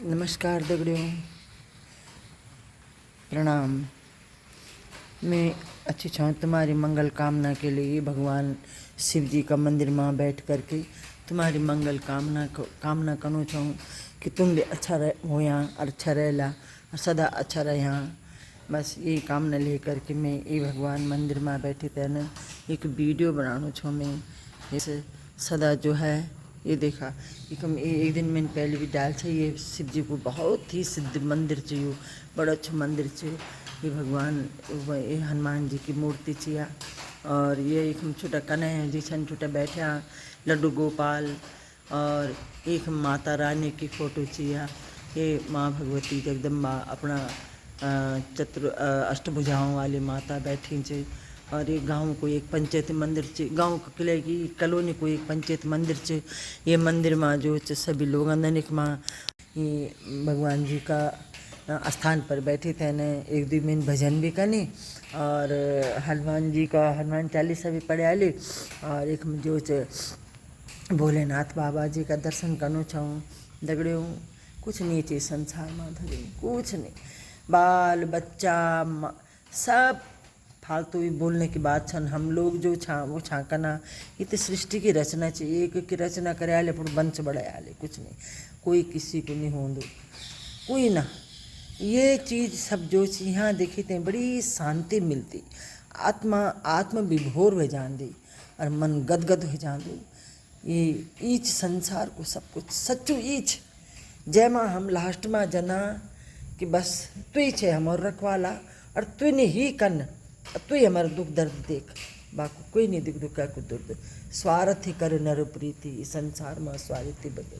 नमस्कार दगड़ियों, प्रणाम। मैं अच्छी छाऊँ तुम्हारी मंगल कामना के लिए भगवान शिव जी का मंदिर में बैठ कर के तुम्हारी मंगल कामना करना चाहूँ कि तुम भी अच्छा हो यहाँ और अच्छा रहेला और सदा अच्छा रहे यहाँ। बस यही कामना लेकर के मैं ये भगवान मंदिर में बैठे थे न एक वीडियो बनाना चाहूँ मैं जैसे सदा जो है ये देखा एक दिन मैंने पहले भी डाल था। ये शिव जी को बहुत ही सिद्ध मंदिर चाहिए, बड़ा अच्छा मंदिर चाहिए। ये भगवान ये हनुमान जी की मूर्ति चाहिए और ये एक छोटा कन्हैया जी छन छोटा बैठा लड्डू गोपाल और एक माता रानी की फोटो चाहिए। ये माँ भगवती जगदम्बा अपना अष्टभुजाओं वाली माता बैठी चे और एक गांव को एक पंचायत मंदिर चे, गांव को किले की कॉलोनी को एक पंचायत मंदिर चे। ये मंदिर में जो सभी लोग अंदनिक माँ ये भगवान जी का स्थान पर बैठे थे न। एक दो दिन भजन भी करनी और हनुमान जी का हनुमान चालीसा भी पढ़े आली और एक जो भोलेनाथ बाबा जी का दर्शन करना चाहूँ। दगड़ियों कुछ नहीं चाहिए संसार में धरी, कुछ नहीं। बाल बच्चा सब फालतू ही बोलने की बात छन। हम लोग जो वो छाकना ये तो सृष्टि की रचना चाहिए। एक की रचना करे आले पर वंश बढ़ाए आले, कुछ नहीं। कोई किसी को नहीं हों दो, कोई ना। ये चीज़ सब जो यहाँ देखी थे बड़ी शांति मिलती, आत्म विभोर हो जान दी और मन गदगद हो जान दो। ये ईच संसार को सब कुछ सच्चू ईच जय माँ हम लास्ट में जना कि बस तु छे हमार रखवाला और तु ने ही कन तु हमारा दुख दर्द देख, बाको कोई नहीं दिख दुख को दर्द। स्वार्थ ही करे नर प्रीति, इस संसार में स्वार्थी बगे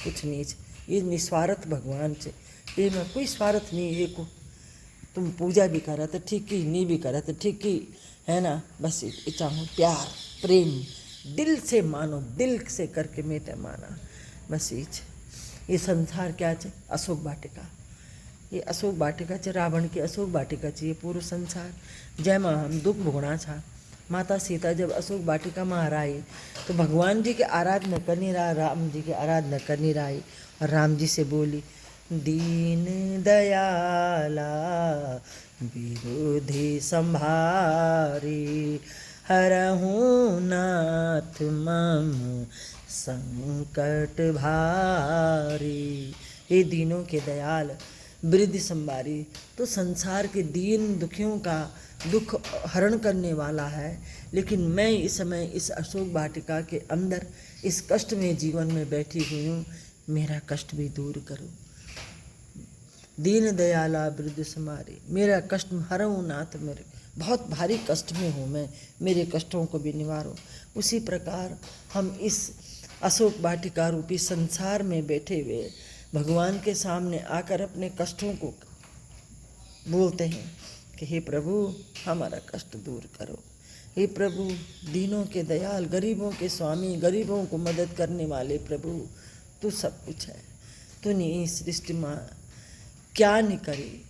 कुछ नहीं। ये निस्वार्थ भगवान से ये में कोई स्वार्थ नहीं है को। तुम पूजा भी करा तो ठीक ही, नहीं भी करा तो ठीक ही है ना। बस चाहूँ प्यार प्रेम दिल से मानो, दिल से करके मेटे माना बस ये संसार क्या है अशोक वाटिका। ये अशोक वाटिका च रावण की अशोक वाटिका चाहिए पूरा संसार जय माँ हम दुख भोगना छा। माता सीता जब अशोक वाटिका में हराई तो भगवान जी की आराधना करनी रहा, राम जी की आराधना करनी रही और राम जी से बोली दीन दयाला विरोधी संभारी हरहूँ नाथ मम संकट भारी। हे दीनों के दयाल वृद्धि संभारी, तो संसार के दीन दुखियों का दुख हरण करने वाला है। लेकिन मैं इस समय इस अशोक वाटिका के अंदर इस कष्ट में जीवन में बैठी हुई हूँ, मेरा कष्ट भी दूर करो। दीन दयाला वृद्धि संभारी, मेरा कष्ट हरऊँ नाथ, मेरे बहुत भारी कष्ट में हूँ मैं, मेरे कष्टों को भी निवारो। उसी प्रकार हम इस अशोक वाटिका रूपी संसार में बैठे हुए भगवान के सामने आकर अपने कष्टों को बोलते हैं कि हे प्रभु हमारा कष्ट दूर करो। हे प्रभु दीनों के दयाल, गरीबों के स्वामी, गरीबों को मदद करने वाले प्रभु तू सब कुछ है। तूने इस सृष्टि में क्या नहीं करे।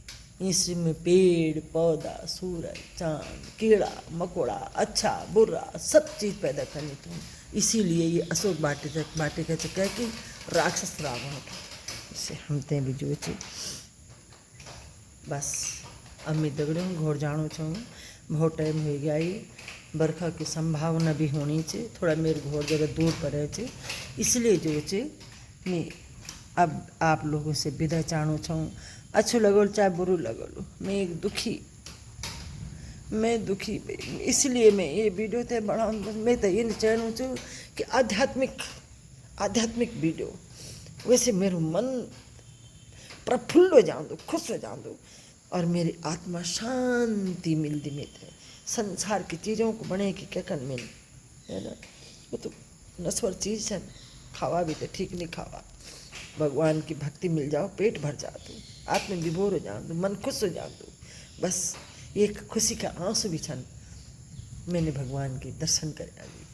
इस में पेड़ पौधा सूरज चांद कीड़ा मकोड़ा अच्छा बुरा सब चीज़ पैदा करनी तुम। इसीलिए ये अशोक वाटिका से कह के राक्षस रावण इसे हमते भी जो बस अब मैं दगड़ों घोर जानो चाहूँ। बहुत टाइम हो गया ये बरखा की संभावना भी होनी चाहिए, थोड़ा मेरे घोर जगह दूर पर है इसलिए जो मैं अब आप लोगों से विदा चाहना चाहूँ। अच्छो लगो चाहे बुरू लगो, मैं एक दुखी इसलिए मैं ये वीडियो ते बनाऊँ। मैं तो ये चाहूँ छूँ कि आध्यात्मिक वीडियो वैसे मेरे मन प्रफुल्ल हो जाऊँ दो, खुश हो जाऊँ दो और मेरी आत्मा शांति मिलती मिलते। संसार की चीज़ों को बने कि क्या कर मिल है ना, वो तो नश्वर चीज़ है, खावा भी तो ठीक नहीं खावा। भगवान की भक्ति मिल जाओ पेट भर जा दो, आत्म विभोर हो जा दो, मन खुश हो जा दो। बस एक खुशी का आंसू भी छन मैंने भगवान के दर्शन करे अभी।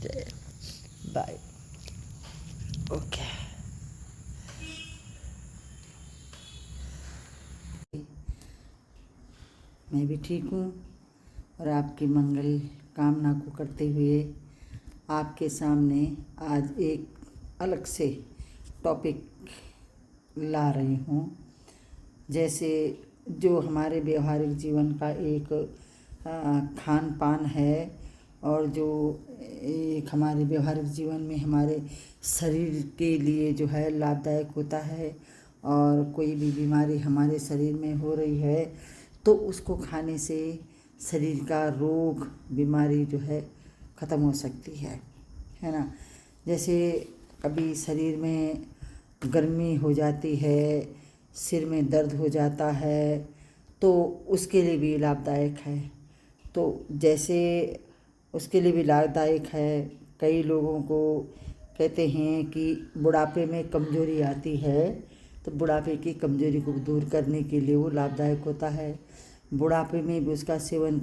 जय बाय ओके। मैं भी ठीक हूँ और आपकी मंगल कामना को करते हुए आपके सामने आज एक अलग से टॉपिक ला रही हूँ। जैसे जो हमारे व्यवहारिक जीवन का एक खान पान है, और जो एक हमारे व्यवहारिक जीवन में हमारे शरीर के लिए जो है लाभदायक होता है, और कोई भी बीमारी हमारे शरीर में हो रही है तो उसको खाने से शरीर का रोग बीमारी जो है ख़त्म हो सकती है ना। जैसे कभी शरीर में गर्मी हो जाती है, सिर में दर्द हो जाता है, तो उसके लिए भी लाभदायक है। तो जैसे उसके लिए भी लाभदायक है। कई लोगों को कहते हैं कि बुढ़ापे में कमज़ोरी आती है, तो बुढ़ापे की कमज़ोरी को दूर करने के लिए वो लाभदायक होता है। बुढ़ापे में भी उसका सेवन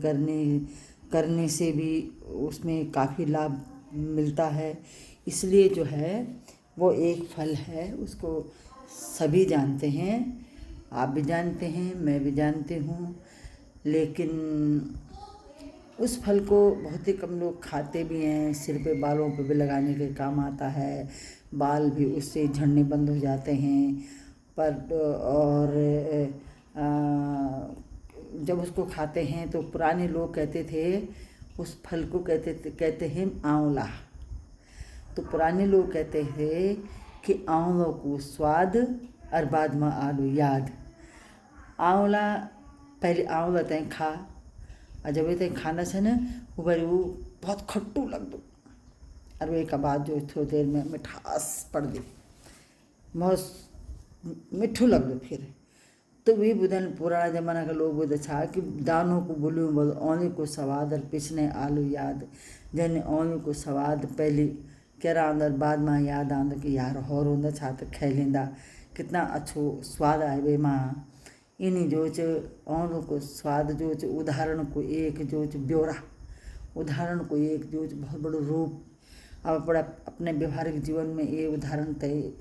करने से भी उसमें काफ़ी लाभ मिलता है। इसलिए जो है वो एक फल है, उसको सभी जानते हैं, आप भी जानते हैं, मैं भी जानती हूँ। लेकिन उस फल को बहुत ही कम लोग खाते भी हैं। सिर पे बालों पे भी लगाने के काम आता है, बाल भी उससे झड़ने बंद हो जाते हैं। पर और जब उसको खाते हैं तो पुराने लोग कहते थे उस फल को कहते हैं आंवला। तो पुराने लोग कहते थे कि आंवलों को स्वाद और बाद में आलू याद। आंवला पहले आंवला तय खा, और जब तय खाना से न वो बहुत खट्टू लग दो, और वे का बाद जो थोड़ी देर में मिठास पड़ दी, बहुत मिठू लग दो। फिर तो वे बुधन पुराना जमाना का लोग बुध छा कि दानों को बोलूँ बोल औने को स्वाद और पिछने आलू याद। जैने औने को स्वाद पहले कह अंदर बाद में याद आंदा कि यार और होंदा छा तो खे लेंदा, कितना अच्छो स्वाद आए वे माँ। इन्हीं जो औनों को स्वाद जो उदाहरण को एक जो ब्यौरा, उदाहरण को एक जो बहुत बड़ो रूप अब बड़ा अपने व्यवहारिक जीवन में ये उदाहरण तय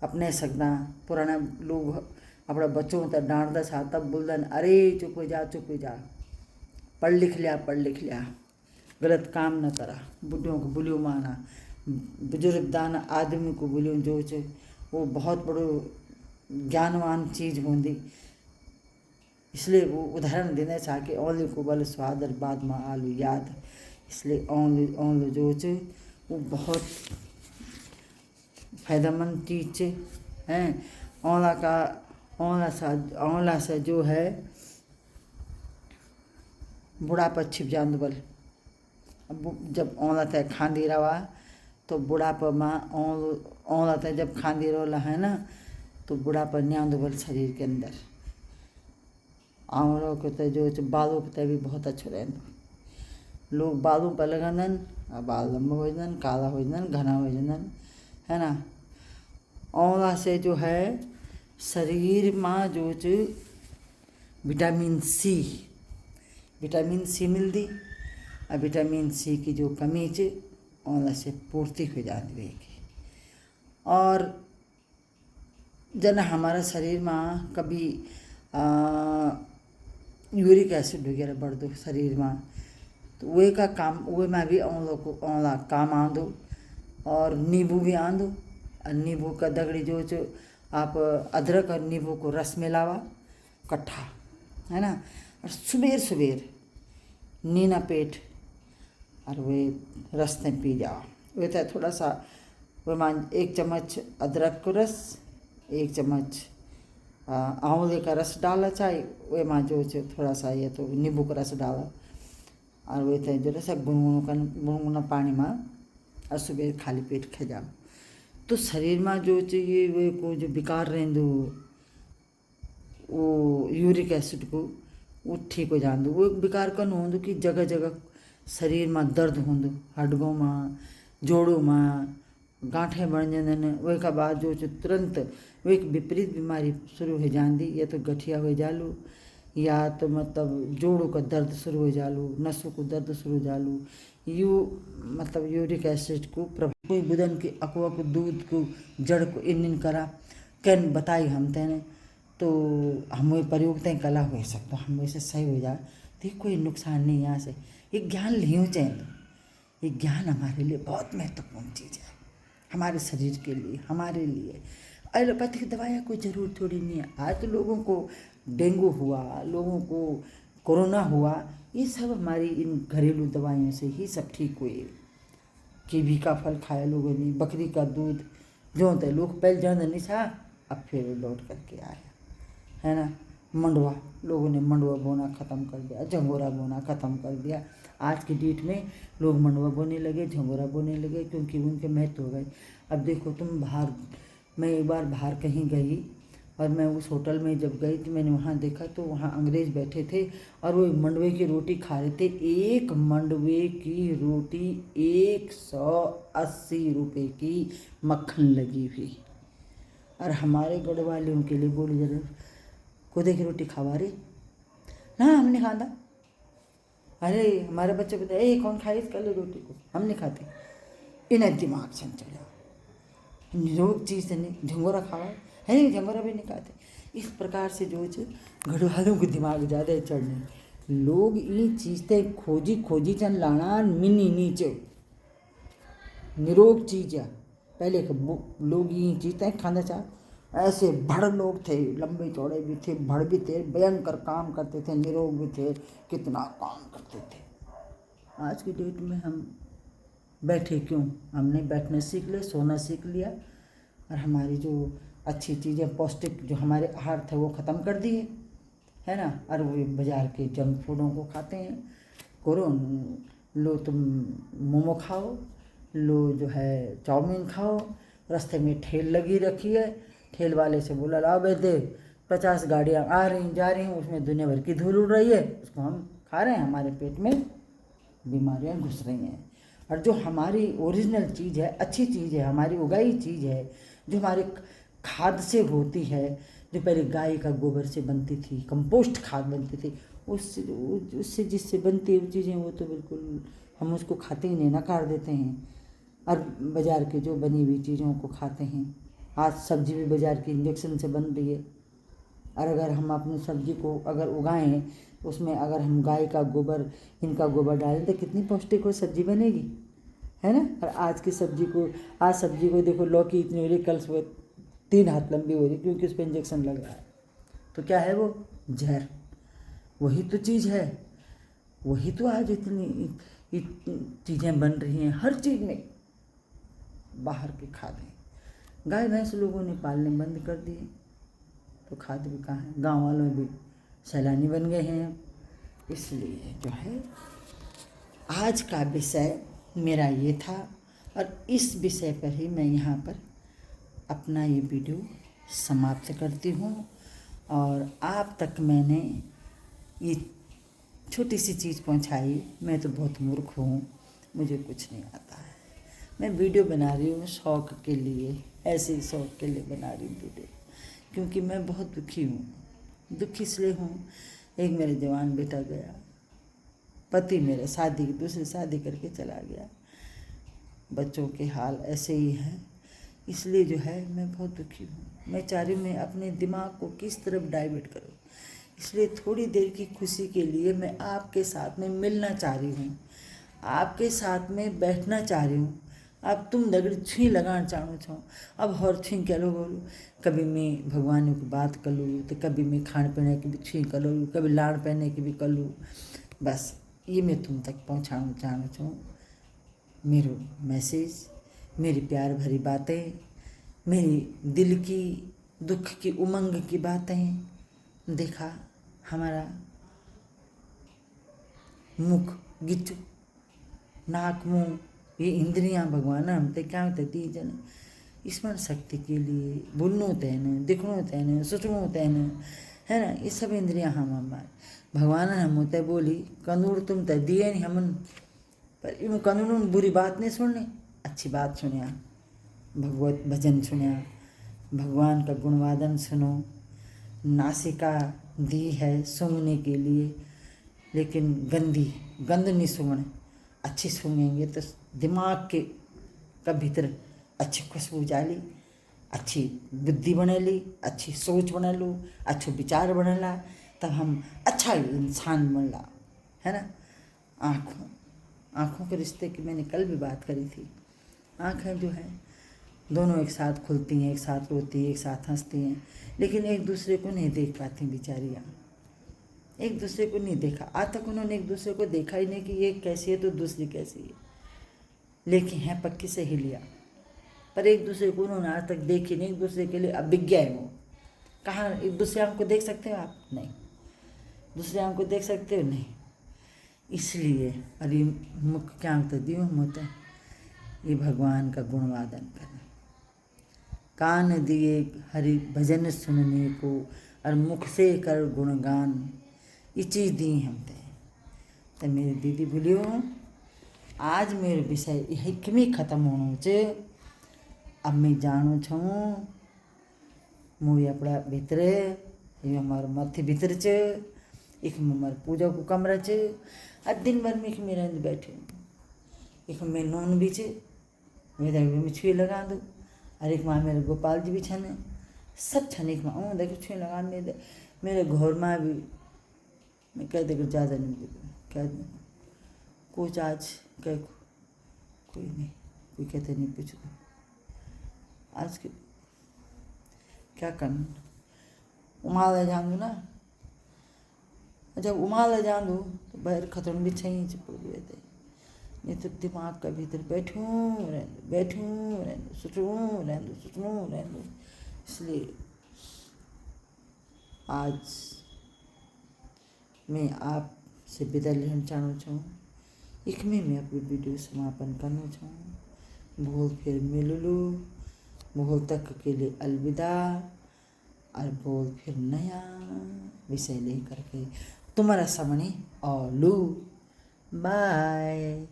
अपने सकना। पुराना लोग अपना बच्चों तक डांटता छा, तब बोलदन अरे चुप हो जा, पढ़ लिख लिया, गलत काम न करा। बुढ़ियों को बुलियो माना, बुजुर्ग दान आदमी को बुलियो जो वो बहुत बड़ो ज्ञानवान चीज़ होंदी। इसलिए वो उदाहरण देना चाह के औंले को बल स्वाद और बाद में आलू याद। इसलिए औंले जो वो बहुत फायदेमंद चीज़ है। औंला से जो है बुढ़ापा छिप जान बल। जब औंला तय खांदी रवा तो बुढ़ापा में औंला तय जब खांदी रोला है ना, तो बुढ़ापा न्यांद बल शरीर के अंदर। आंवलों के तय जो बालों के तय भी बहुत अच्छा रहता। लोग बालों पर लगानन, बाल लंबा हो जान, काला हो जान, घना हो जान, है ना। औंला से जो है शरीर में जो विटामिन सी मिलती, और विटामिन सी की जो कमी औंला से पूर्ति हो जाती रहेगी। और जन हमारा शरीर में कभी यूरिक एसिड वगैरह बढ़ दो शरीर में, तो वे का काम वे में भी औंला काम आंदो। और नींबू भी आंदो, और नींबू का दगड़ी जो आप अदरक और नींबू को रस मिलावा कट्ठा, है ना। और सुबेर नीना पेट और वे रस ने पी जाओ। वे तो थोड़ा सा वे मान 1 चम्मच अदरक को रस, 1 चम्मच आंवले का रस डाला चाहे, वे माँ जो थोड़ा सा ये तो नींबू का रस डाला, और वे तो जो रस गुनगुना पानी में और सुबह खाली पेट खे जाओ। तो शरीर में जो चाहिए वे को जो विकार रहेंदो, वो यूरिक एसिड को वो ठीक हो जांदो। वो विकार कन होंदो कि जगह जगह शरीर में दर्द होंदो, हड्डों में, जोड़ों में गांठे बन जान। वे का बाद जो तुरंत वो एक विपरीत बीमारी शुरू हो जाती, या तो गठिया हो जालू, या तो मतलब जोड़ों का दर्द शुरू हो जालू, नसों को दर्द शुरू हो जालू। यू मतलब यूरिक एसिड को प्रभाव कोई बुदन के अकवा को दूध को जड़ को इन करा कैन बताई हम तेने, तो हम प्रयोग तय कला हो सकता, हम वैसे सही हो जाए तो कोई नुकसान नहीं। यहाँ से ये ज्ञान लियो चाहिए। ये ज्ञान हमारे लिए बहुत महत्वपूर्ण चीज़ है, हमारे शरीर के लिए, हमारे लिए। एलोपैथिक दवाइयाँ कोई ज़रूरत थोड़ी नहीं है। आज तो लोगों को डेंगू हुआ, लोगों को कोरोना हुआ, ये सब हमारी इन घरेलू दवाइयों से ही सब ठीक हुए। कीवी का फल खाया लोगों ने, बकरी का दूध, जो होता है लोग पहले ज़्यादा नहीं था, अब फिर लौट करके आया, है ना। मंडुआ, लोगों ने मंडुआ बोना ख़त्म कर दिया, झंगोरा बोना ख़त्म कर दिया। आज की डेट में लोग मंडुआ बोने लगे, झंगोरा बोने लगे, क्योंकि उनके महत्व हो गए। अब देखो तुम बाहर, मैं एक बार बाहर कहीं गई और मैं उस होटल में जब गई तो मैंने वहाँ देखा तो वहाँ अंग्रेज़ बैठे थे और वो मंडुए की रोटी खा रहे थे। एक मंडुए की रोटी 180 रुपये की मक्खन लगी हुई। और हमारे गढ़ वाले उनके लिए बोले जरा खुदे की रोटी खावा रे ना, हमने खाना। अरे हमारे बच्चे बताए ए कौन खाए इस कल रोटी को, हम नहीं खाते। इन्हें दिमाग चल चला, निरोग चीज़ नहीं, झंगोरा खावा है नहीं, झंगोरा भी नहीं खाते। इस प्रकार से जो घर वालों को दिमाग ज़्यादा चढ़ने, लोग ये चीज़ें खोजी खोजी चन लाना मिनी नीचे निरोग चीज़ है। पहले के लोग ये चीज़ें खाना चाह, ऐसे बड़ लोग थे, लंबे चौड़े भी थे, बड़ भी थे, भयंकर काम करते थे, निरोग भी थे, कितना काम करते थे। आज की डेट में हम बैठे क्यों, हमने बैठना सीख लिया, सोना सीख लिया, और हमारी जो अच्छी चीज़ें पौष्टिक जो हमारे आहार थे वो ख़त्म कर दिए, है ना। और वो बाज़ार के जंक फूडों को खाते हैं। करो लो तुम मोमो खाओ, लो जो है चाउमीन खाओ, रास्ते में ठेल लगी रखी है, ठेल वाले से बोला लाओ बेटे 50 गाड़ियाँ आ रही जा रही हैं, उसमें दुनिया भर की धूल उड़ रही है, उसको हम खा रहे हैं, हमारे पेट में बीमारियाँ घुस रही हैं। और जो हमारी ओरिजिनल चीज़ है, अच्छी चीज़ है, हमारी उगाई चीज़ है, जो हमारे खाद से होती है, जो पहले गाय का गोबर से बनती थी, कंपोस्ट खाद बनती थी, उससे जिससे बनती है वो चीज़ें, वो तो बिल्कुल हम उसको खाते ही नहीं, नकार देते हैं। और बाज़ार के जो बनी हुई चीज़ों को खाते हैं। आज सब्जी भी बाज़ार की इंजेक्शन से बन रही है। और अगर हम अपनी सब्जी को अगर उगाएं, उसमें अगर हम गाय का गोबर, इनका गोबर डालें तो कितनी पौष्टिक हो सब्जी बनेगी, है ना। और आज की सब्जी को, आज सब्जी को देखो, लौकी इतनी हो रही, कल सुबह 3 हाथ लंबी हो रही, क्योंकि उस पर इंजेक्शन लग रहा है। तो क्या है वो, जहर। वही तो चीज़ है, वही तो आज इतनी चीज़ें बन रही हैं, हर चीज़ में बाहर की खादें। गाय भैंस लोगों ने पालने बंद कर दिए, तो खाद भी कहाँ है, गाँव वालों भी सैलानी बन गए हैं। इसलिए जो है आज का विषय मेरा ये था, और इस विषय पर ही मैं यहाँ पर अपना ये वीडियो समाप्त करती हूँ। और आप तक मैंने ये छोटी सी चीज़ पहुँचाई। मैं तो बहुत मूर्ख हूँ, मुझे कुछ नहीं आता है। मैं वीडियो बना रही हूँ शौक़ के लिए, ऐसे ही शौक़ के लिए बना रही हूँ वीडियो, क्योंकि मैं बहुत दुखी हूँ। दुखी इसलिए हूँ, एक मेरे जवान बेटा गया, पति मेरा दूसरी शादी करके चला गया, बच्चों के हाल ऐसे ही हैं। इसलिए जो है मैं बहुत दुखी हूँ। मैं चाह रही हूँ मैं अपने दिमाग को किस तरफ डाइवर्ट करूँ। इसलिए थोड़ी देर की खुशी के लिए मैं आपके साथ में मिलना चाह रही हूँ, आपके साथ में बैठना चाह रही हूँ। अब तुम दगड़ छुई लगाना चाहूँ छो, अब हर छुई कह लो बोलूँ, कभी मैं भगवान की बात कर लूँ, तो कभी मैं खाने पीने की भी छुई कर लूँ, कभी लाड़ पहने की भी कर लूँ। बस ये मैं तुम तक पहुँचाना चाहूँ छो, मेरे मैसेज, मेरी प्यार भरी बातें, मेरी दिल की दुख की उमंग की बातें। देखा हमारा मुख, गिच, नाक, मुँह, ये इंद्रियां भगवान हमते क्या होते दी जन स्मरण शक्ति के लिए बोलनो तैन, दिखनो तैन, सोचनो तैन, है ना। ये सब इंद्रियां हम हमारे भगवान हम होते बोली कंदूर तुम तो दिए नहीं हमन, पर इन कंदूर बुरी बात नहीं सुननी, अच्छी बात सुनिया, भगवत भजन सुनिया, भगवान का गुणवादन सुनो। नासिका दी है सूंघने के लिए, लेकिन गंद नहीं सूंघने, अच्छी सूंघेंगे तो दिमाग के भीतर अच्छी खुशबू जाली, अच्छी बुद्धि बनेली, अच्छी सोच बने लो, अच्छो विचार बनेला, तब हम अच्छा इंसान बनला, है ना। आँखों के रिश्ते की मैंने कल भी बात करी थी। आँखें जो है दोनों एक साथ खुलती हैं, एक साथ रोती हैं, एक साथ हंसती हैं, लेकिन एक दूसरे को नहीं देख पाती बेचारियाँ। एक दूसरे को नहीं देखा, आज तक उन्होंने एक दूसरे को देखा ही नहीं कि ये कैसी है तो दूसरी कैसी है, लेकिन हैं पक्की सहेलियाँ, पर एक दूसरे को उन्होंने आज तक देखी नहीं। एक दूसरे के लिए अभिज्ञा है वो। कहाँ एक दूसरे आंख को देख सकते हो आप? नहीं। दूसरे आंख को देख सकते हो? नहीं। इसलिए अरे मुख क्या आंख तो दियो होता है ये भगवान का गुणवादन करना, कान दिए हरि भजन सुनने को और मुख से कर गुणगान, ये चीज़ दी हम तो मेरी दीदी बोलियो आज मेरे विषय हिकमी खत्म होनो चे। अब मैं जानू छूँ मुझे अपना भीतर ये हमारा मत्थे भीतर च एक हमारे पूजा को कमरा च। आज दिन भर में मेरे अंदर बैठे एक मैं नॉन भी चे मेरे में छुए लगा दो, और एक माँ मेरे गोपाल जी भी छन, सब छन एक माँ देखो छुए लगा मेरे घर माँ भी। मैं कह देखो ज़्यादा नहीं बोलूँ, कह दे कुछ आज कह कोई नहीं, कोई कहते नहीं पूछ दो आज के क्या करना। उमाला जान दो ना, जब उमाला जान दो तो बाहर खतरन भी चाहिए चिपक गए थे, नहीं तो दिमाग का भीतर बैठूँ रहने दो सोचूँ रहने दो। इसलिए आज मैं आपसे विदा लेना चाहना चाहूँ, एक में मैं अपनी वीडियो समापन करना चाहूँ। भूल फिर मिल लो, भूल तक के लिए अलविदा, और बोल फिर नया विषय लेकर के तुम्हारा सामने और लू। बाय।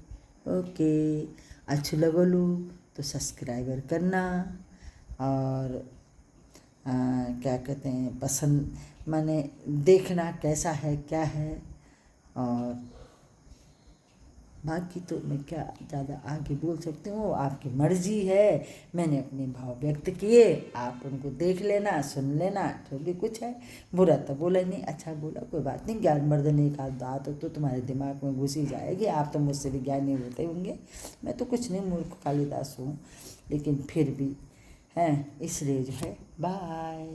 ओके, अच्छी लगो लू तो सब्सक्राइबर करना, और क्या कहते हैं पसंद माने देखना कैसा है क्या है, और बाकी तो मैं क्या ज़्यादा आगे बोल सकती हूँ, आपकी मर्जी है। मैंने अपने भाव व्यक्त किए, आप उनको देख लेना सुन लेना, जो भी कुछ है। बुरा तो बोला नहीं, अच्छा बोला कोई बात नहीं। ज्ञानवर्धन एक आध बात हो तो तुम्हारे दिमाग में घुस ही जाएगी। आप तो मुझसे भी ज्ञानी होते होंगे, मैं तो कुछ नहीं, मूर्ख कालिदास हूँ, लेकिन फिर भी हैं, इसलिए जो है बाय।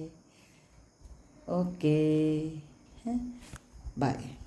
ओके हैं, बाय।